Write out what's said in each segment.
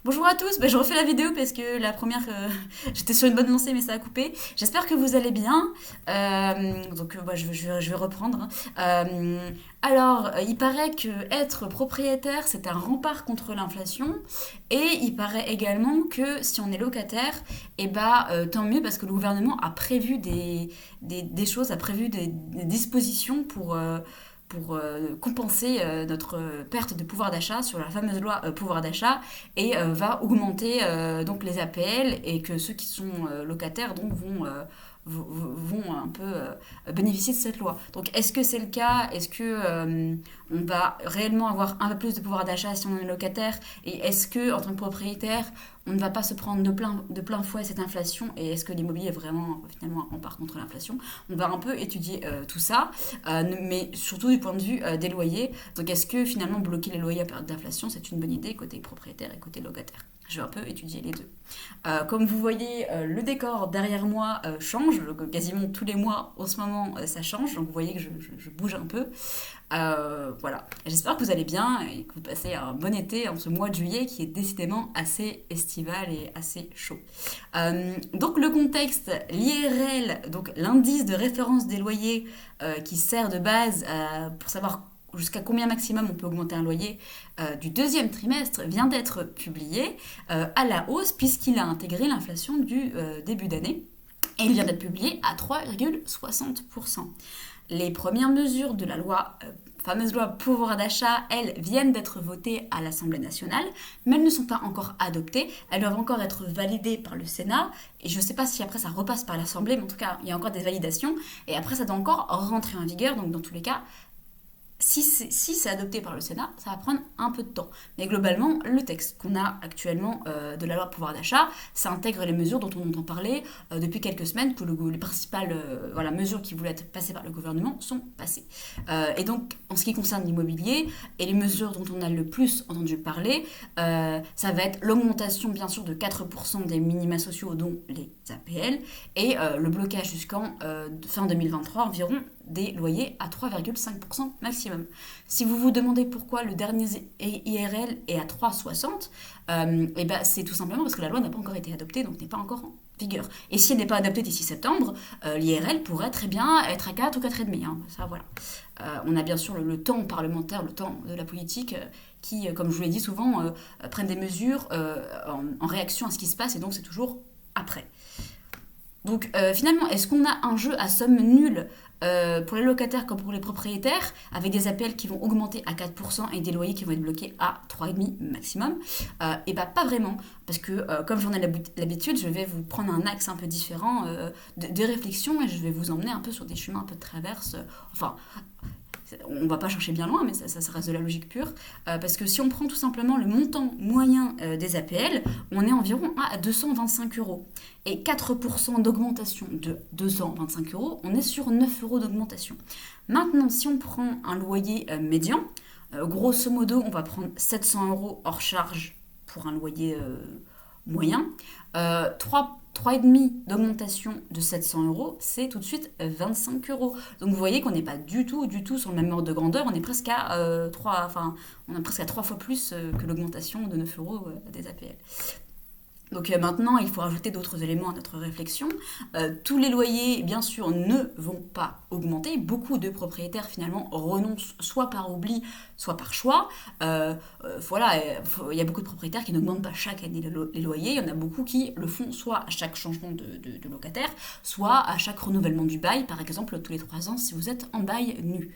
Bonjour à tous, je refais la vidéo parce que la première, j'étais sur une bonne lancée mais ça a coupé. J'espère que vous allez bien. Je vais reprendre, hein. Il paraît que être propriétaire, c'est un rempart contre l'inflation. Et il paraît également que si on est locataire, tant mieux parce que le gouvernement a prévu des choses, a prévu des dispositions pour compenser notre perte de pouvoir d'achat sur la fameuse loi pouvoir d'achat et va augmenter donc les APL et que ceux qui sont locataires donc vont un peu bénéficier de cette loi. Donc est-ce que c'est le cas? Est-ce que on va réellement avoir un peu plus de pouvoir d'achat si on est locataire? Et est-ce que en tant que propriétaire, on ne va pas se prendre de plein fouet cette inflation? Et est-ce que l'immobilier est vraiment finalement un rempart contre l'inflation? On va un peu étudier tout ça, mais surtout du point de vue des loyers. Donc est-ce que finalement bloquer les loyers à période d'inflation, c'est une bonne idée côté propriétaire et côté locataire? Je vais un peu étudier les deux. Comme vous voyez, le décor derrière moi change. Quasiment tous les mois en ce moment, ça change. Donc vous voyez que je bouge un peu. Voilà. J'espère que vous allez bien et que vous passez un bon été en ce mois de juillet qui est décidément assez estival et assez chaud. Donc le contexte, l'IRL, donc l'indice de référence des loyers qui sert de base pour savoir jusqu'à combien maximum on peut augmenter un loyer du deuxième trimestre vient d'être publié à la hausse puisqu'il a intégré l'inflation du début d'année. Et il vient d'être publié à 3,60%. Les premières mesures de la fameuse loi pouvoir d'achat, elles viennent d'être votées à l'Assemblée nationale, mais elles ne sont pas encore adoptées. Elles doivent encore être validées par le Sénat. Et je ne sais pas si après ça repasse par l'Assemblée, mais en tout cas, il y a encore des validations. Et après, ça doit encore rentrer en vigueur. Donc, dans tous les cas, si c'est adopté par le Sénat, ça va prendre un peu de temps. Mais globalement, le texte qu'on a actuellement de la loi pouvoir d'achat, ça intègre les mesures dont on entend parler depuis quelques semaines, que les principales mesures qui voulaient être passées par le gouvernement sont passées. Et donc, en ce qui concerne l'immobilier, et les mesures dont on a le plus entendu parler, ça va être l'augmentation, bien sûr, de 4% des minima sociaux, dont les APL, et le blocage jusqu'en fin 2023 environ des loyers à 3,5% maximum. Si vous vous demandez pourquoi le dernier IRL est à 3,60, c'est tout simplement parce que la loi n'a pas encore été adoptée, donc n'est pas encore en vigueur. Et si elle n'est pas adoptée d'ici septembre, l'IRL pourrait très bien être à 4 ou 4,5. Hein. Ça, voilà. On a bien sûr le temps parlementaire, le temps de la politique, qui, comme je vous l'ai dit souvent, prennent des mesures en réaction à ce qui se passe, et donc c'est toujours après. Donc finalement, est-ce qu'on a un jeu à somme nulle pour les locataires comme pour les propriétaires, avec des APL qui vont augmenter à 4% et des loyers qui vont être bloqués à 3,5% maximum? Pas vraiment, parce que comme j'en ai l'habitude, je vais vous prendre un axe un peu différent de réflexion et je vais vous emmener un peu sur des chemins un peu de traverse. On va pas chercher bien loin, mais ça reste de la logique pure. Parce que si on prend tout simplement le montant moyen des APL, on est environ à 225 euros. Et 4% d'augmentation de 225 euros, on est sur 9 euros d'augmentation. Maintenant, si on prend un loyer médian, grosso modo, on va prendre 700 euros hors charge pour un loyer moyen. 3,5 d'augmentation de 700 euros, c'est tout de suite 25 euros. Donc vous voyez qu'on n'est pas du tout sur le même ordre de grandeur, on est presque à 3 fois plus que l'augmentation de 9 euros des APL. Donc maintenant, il faut rajouter d'autres éléments à notre réflexion. Tous les loyers, bien sûr, ne vont pas augmenter. Beaucoup de propriétaires, finalement, renoncent soit par oubli, soit par choix. Il y a beaucoup de propriétaires qui n'augmentent pas chaque année les loyers. Il y en a beaucoup qui le font soit à chaque changement de locataire, soit à chaque renouvellement du bail, par exemple, tous les 3 ans, si vous êtes en bail nu.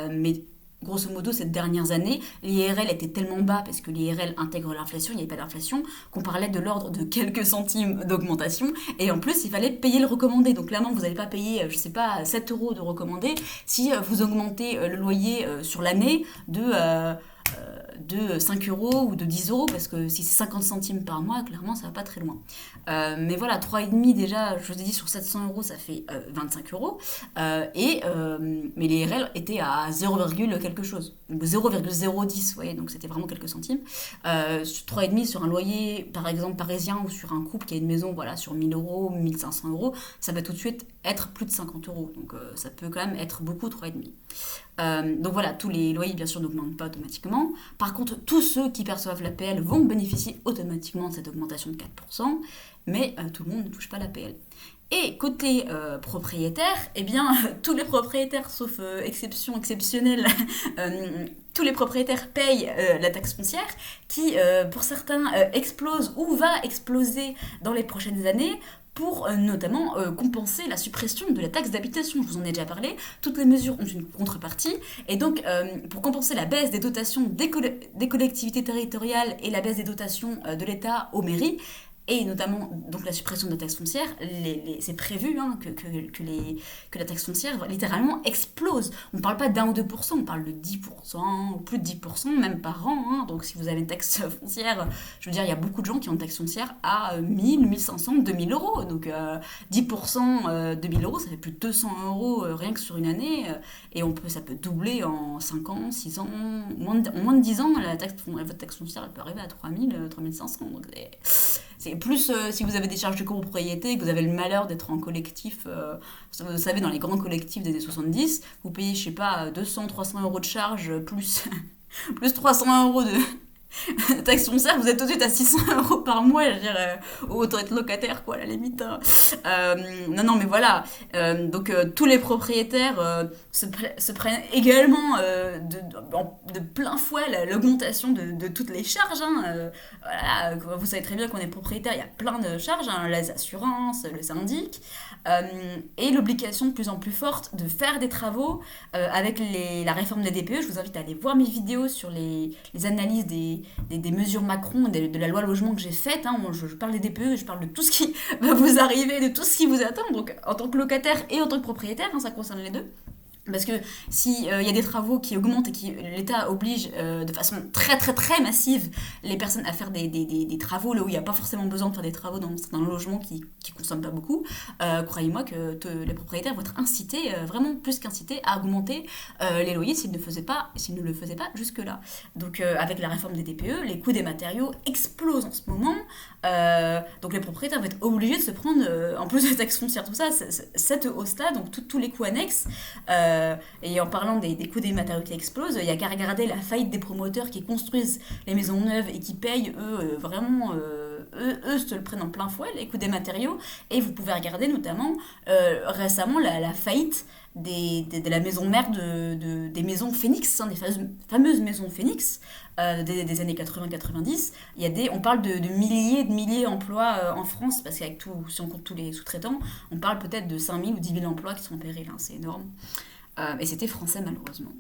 Mais grosso modo, ces dernières années, l'IRL était tellement bas parce que l'IRL intègre l'inflation, il n'y avait pas d'inflation, qu'on parlait de l'ordre de quelques centimes d'augmentation. Et en plus, il fallait payer le recommandé. Donc clairement, vous n'allez pas payer, 7 euros de recommandé si vous augmentez le loyer sur l'année de 5 euros ou de 10 euros, parce que si c'est 50 centimes par mois, clairement, ça va pas très loin. Mais voilà, 3,5 déjà, je vous ai dit, sur 700 euros, ça fait 25 euros. Mais les RL étaient à 0, quelque chose. Donc 0,010, vous voyez, donc c'était vraiment quelques centimes. 3,5 sur un loyer, par exemple, parisien, ou sur un couple qui a une maison, voilà, sur 1000 euros, 1500 euros, ça va tout de suite être plus de 50 euros. Donc ça peut quand même être beaucoup, 3,5. Donc voilà, tous les loyers, bien sûr, n'augmentent pas automatiquement. Par contre, tous ceux qui perçoivent l'APL vont bénéficier automatiquement de cette augmentation de 4%, mais tout le monde ne touche pas l'APL. Et côté propriétaire, eh bien, tous les propriétaires, sauf exception exceptionnelle, tous les propriétaires payent la taxe foncière qui, pour certains, explose ou va exploser dans les prochaines années pour notamment compenser la suppression de la taxe d'habitation. Je vous en ai déjà parlé. Toutes les mesures ont une contrepartie. Et donc, pour compenser la baisse des dotations des collectivités territoriales et la baisse des dotations de l'État aux mairies, et notamment donc la suppression de la taxe foncière, c'est prévu que la taxe foncière littéralement explose. On ne parle pas d'1 ou 2%, on parle de 10%, ou plus de 10%, même par an. Hein. Donc si vous avez une taxe foncière, je veux dire, il y a beaucoup de gens qui ont une taxe foncière à 1000, 1500, 2000 euros. Donc 10%, 2000 euros, ça fait plus de 200 euros rien que sur une année. Et ça peut doubler en 5 ans, 6 ans, en moins de 10 ans, votre taxe foncière elle peut arriver à 3000, 3500. Donc c'est plus si vous avez des charges de copropriété, que vous avez le malheur d'être en collectif, vous savez, dans les grands collectifs des années 70, vous payez, je sais pas, 200, 300 euros de charges, plus 300 euros de taxe foncière, vous êtes tout de suite à 600 euros par mois, je veux dire, autant être locataire, quoi, à la limite. Hein. Non, mais voilà. Donc, tous les propriétaires se prennent également de plein fouet l'augmentation de toutes les charges. Hein. Voilà, vous savez très bien qu'on est propriétaire, il y a plein de charges, hein, les assurances, le syndic, et l'obligation de plus en plus forte de faire des travaux avec la réforme des DPE. Je vous invite à aller voir mes vidéos sur les analyses des mesures Macron, de la loi logement que j'ai faite. Hein. Je parle des DPE, je parle de tout ce qui va vous arriver, de tout ce qui vous attend, donc en tant que locataire et en tant que propriétaire, hein, ça concerne les deux. Parce que s'il y a des travaux qui augmentent et que l'État oblige de façon très très très massive les personnes à faire des travaux là où il n'y a pas forcément besoin de faire des travaux dans un logement qui ne consomme pas beaucoup, croyez-moi que les propriétaires vont être incités, vraiment plus qu'incités, à augmenter les loyers s'ils ne le faisaient pas jusque-là. Donc avec la réforme des DPE, les coûts des matériaux explosent en ce moment. Donc les propriétaires vont être obligés de se prendre, en plus de taxes foncières, tout ça, cette hausse-là, donc tous les coûts annexes. Et en parlant des coûts des matériaux qui explosent, il n'y a qu'à regarder la faillite des promoteurs qui construisent les maisons neuves et qui payent, vraiment, eux se le prennent en plein fouet, les coûts des matériaux. Et vous pouvez regarder notamment récemment la faillite de la maison mère des maisons Phoenix, hein, des fameuses maisons Phoenix des années 80-90. On parle de milliers d'emplois en France, parce qu'avec si on compte tous les sous-traitants, on parle peut-être de 5000 ou 10 000 emplois qui sont en péril, hein, c'est énorme. Et c'était français malheureusement.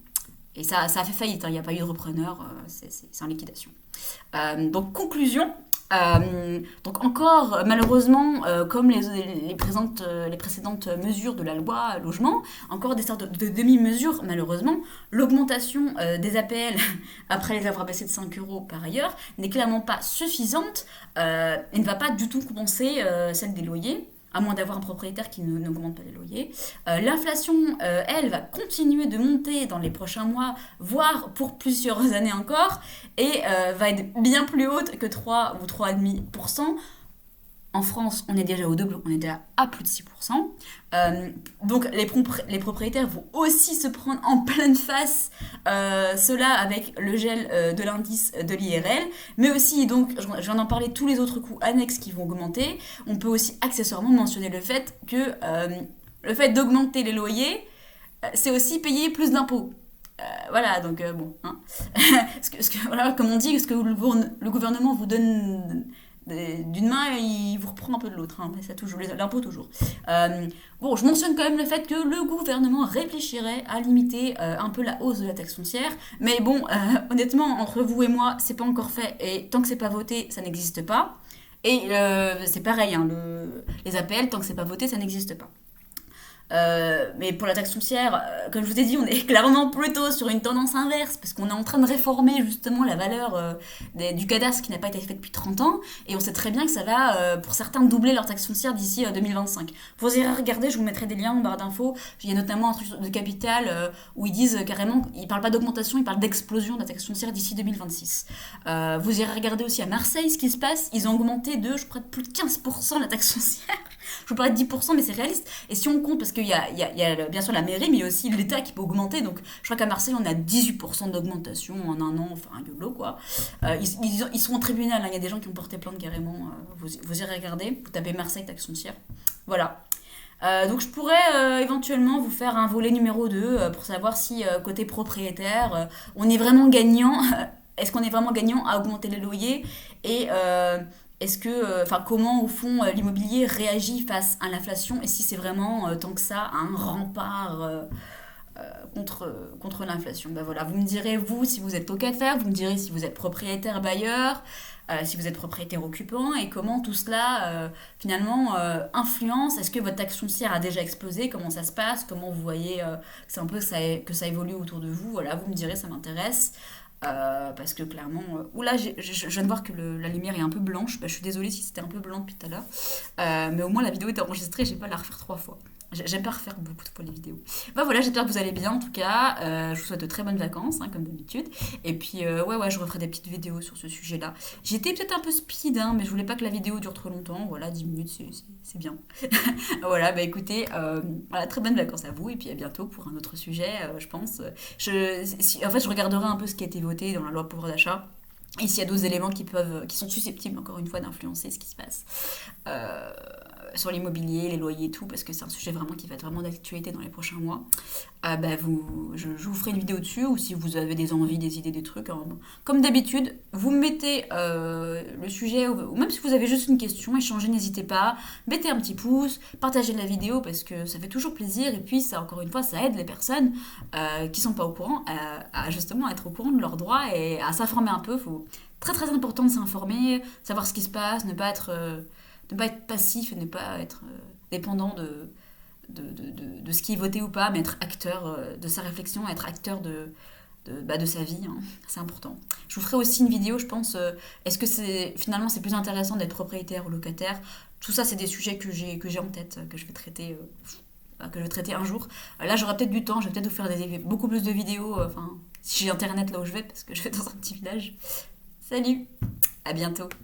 Et ça a fait faillite, hein, il n'y a pas eu de repreneur, c'est en liquidation. Donc conclusion, donc encore malheureusement, comme les précédentes mesures de la loi logement, encore des sortes de demi-mesures malheureusement. L'augmentation des APL après les avoir baissées de 5 euros par ailleurs n'est clairement pas suffisante et ne va pas du tout compenser celle des loyers, à moins d'avoir un propriétaire qui n'augmente pas les loyers. L'inflation, elle, va continuer de monter dans les prochains mois, voire pour plusieurs années encore, et va être bien plus haute que 3 ou 3,5%. En France, on est déjà au double, on est déjà à plus de 6%. Donc les propriétaires vont aussi se prendre en pleine face cela avec le gel de l'indice de l'IRL, mais aussi, donc, je viens d'en parler, tous les autres coûts annexes qui vont augmenter. On peut aussi accessoirement mentionner le fait que le fait d'augmenter les loyers, c'est aussi payer plus d'impôts. Voilà, donc bon. Hein. Voilà, comme on dit, ce que le gouvernement vous donne d'une main, il vous reprend un peu de l'autre, hein, mais ça toujours, l'impôt toujours. Bon, je mentionne quand même le fait que le gouvernement réfléchirait à limiter un peu la hausse de la taxe foncière, mais bon, honnêtement, entre vous et moi, c'est pas encore fait, et tant que c'est pas voté, ça n'existe pas. Et c'est pareil, hein, les APL, tant que c'est pas voté, ça n'existe pas. Mais pour la taxe foncière, comme je vous ai dit, on est clairement plutôt sur une tendance inverse, parce qu'on est en train de réformer justement la valeur du cadastre qui n'a pas été fait depuis 30 ans, et on sait très bien que ça va, pour certains, doubler leur taxe foncière d'ici 2025. Vous irez regarder, je vous mettrai des liens en barre d'infos. Il y a notamment un truc de Capital où ils disent carrément, ils parlent pas d'augmentation, ils parlent d'explosion de la taxe foncière d'ici 2026. Vous irez regarder aussi à Marseille ce qui se passe, ils ont augmenté je crois, de plus de 15% la taxe foncière. Je vous parlais de 10%, mais c'est réaliste. Et si on compte, parce qu'il y a bien sûr la mairie, mais il y a aussi l'État qui peut augmenter. Donc je crois qu'à Marseille, on a 18% d'augmentation en un an, enfin un YOLO quoi. Ils sont au tribunal, hein. Il y a des gens qui ont porté plainte carrément. Vous irez regarder, vous tapez Marseille taxe foncière. Voilà. Donc je pourrais éventuellement vous faire un volet numéro 2 pour savoir si côté propriétaire, on est vraiment gagnant. Est-ce qu'on est vraiment gagnant à augmenter les loyers et est-ce que, enfin, comment au fond l'immobilier réagit face à l'inflation et si c'est vraiment tant que ça un rempart contre l'inflation. Ben voilà, vous me direz vous si vous êtes locataire, vous me direz si vous êtes propriétaire bailleur, si vous êtes propriétaire occupant et comment tout cela finalement influence. Est-ce que votre taxe foncière a déjà explosé? Comment ça se passe? Comment vous voyez que c'est un peu que ça évolue autour de vous? Voilà, vous me direz, ça m'intéresse. Parce que clairement, oula, je viens de voir que la lumière est un peu blanche. Bah, je suis désolée si c'était un peu blanc depuis tout à l'heure. Mais au moins la vidéo est enregistrée, j'ai pas à la refaire 3 fois. J'aime pas refaire beaucoup de fois les vidéos. Bah voilà, j'espère que vous allez bien en tout cas. Je vous souhaite de très bonnes vacances, hein, comme d'habitude. Et puis, ouais, je referai des petites vidéos sur ce sujet-là. J'étais peut-être un peu speed, hein, mais je voulais pas que la vidéo dure trop longtemps. Voilà, 10 minutes, c'est bien. Voilà, bah écoutez, voilà, très bonnes vacances à vous. Et puis à bientôt pour un autre sujet, je pense. En fait, je regarderai un peu ce qui a été voté dans la loi pouvoir d'achat. Et s'il y a d'autres éléments qui sont susceptibles, encore une fois, d'influencer ce qui se passe sur l'immobilier, les loyers et tout, parce que c'est un sujet vraiment qui va être vraiment d'actualité dans les prochains mois, bah je vous ferai une vidéo dessus, ou si vous avez des envies, des idées, des trucs, hein, comme d'habitude, vous me mettez le sujet, ou même si vous avez juste une question, échangez, n'hésitez pas, mettez un petit pouce, partagez la vidéo, parce que ça fait toujours plaisir, et puis ça, encore une fois, ça aide les personnes qui sont pas au courant à justement être au courant de leurs droits et à s'informer un peu. Très très important de s'informer, savoir ce qui se passe, ne pas être passif et ne pas être dépendant de ce qui est voté ou pas, mais être acteur de sa réflexion, être acteur de sa vie, hein. C'est important. Je vous ferai aussi une vidéo, je pense, est-ce que finalement c'est plus intéressant d'être propriétaire ou locataire? Tout ça, c'est des sujets que j'ai en tête, que je vais traiter un jour. Là, j'aurai peut-être du temps, je vais peut-être vous faire beaucoup plus de vidéos, si j'ai internet là où je vais, parce que je vais dans un petit village. Salut, à bientôt.